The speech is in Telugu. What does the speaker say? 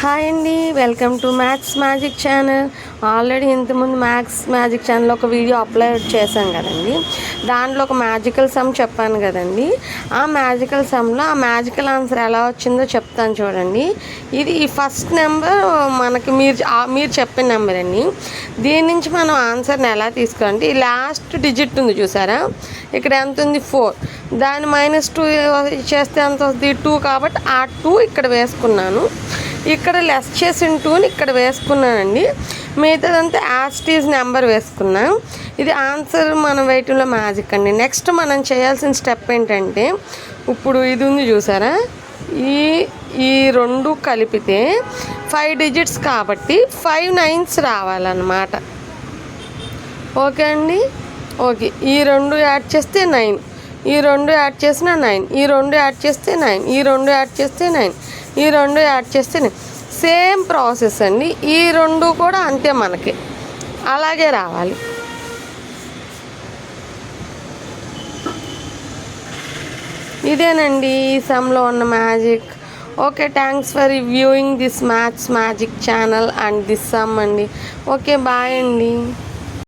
హాయ్ అండి, welcome to maths magic channel. Already ఇంతకుముందు మ్యాథ్స్ మ్యాజిక్ ఛానల్లో ఒక వీడియో అప్లోడ్ చేశాం కదండి. దాంట్లో ఒక మ్యాజికల్ సమ్ చెప్పాను కదండి. ఆ మ్యాజికల్ సమ్లో ఆ మ్యాజికల్ ఆన్సర్ ఎలా వచ్చిందో చెప్తాను చూడండి. ఇది ఈ ఫస్ట్ నెంబర్ మనకి మీరు చెప్పిన నెంబర్ అండి. దీని నుంచి మనం ఆన్సర్ని ఎలా తీసుకోవాలంటే ఈ లాస్ట్ డిజిట్ ఉంది చూసారా, ఇక్కడ ఎంత ఉంది 4, దాని -2 చేస్తే ఎంత వస్తుంది 2, కాబట్టి ఆ 2 ఇక్కడ వేసుకున్నాను. ఇక్కడ లెస్ చేసిన 2ని ఇక్కడ వేసుకున్నానండి. మిగతాదంతా యాస్టీజ్ నెంబర్ వేసుకున్నాం. ఇది ఆన్సర్ మనం వేయటంలో మ్యాజిక్ అండి. నెక్స్ట్ మనం చేయాల్సిన స్టెప్ ఏంటంటే, ఇప్పుడు ఇది ఉంది చూసారా, ఈ రెండు కలిపితే 5 డిజిట్స్ కాబట్టి 5 9s రావాలన్నమాట. ఓకే అండి. ఓకే, ఈ 2 యాడ్ చేస్తే 9, ఈ 2 యాడ్ చేసిన 9, ఈ 2 యాడ్ చేస్తే 9, ఈ 2 యాడ్ చేస్తే 9, ఈ 2 యాడ్ చేస్తే 9. సేమ్ ప్రాసెస్ అండి. ఈ 2 కూడా అంతే, మనకి అలాగే రావాలి. ఇదేనండి ఈ సమ్లో ఉన్న magic. Okay, thanks for viewing this maths magic channel and this some అండి. ఓకే, బాయ్ అండి.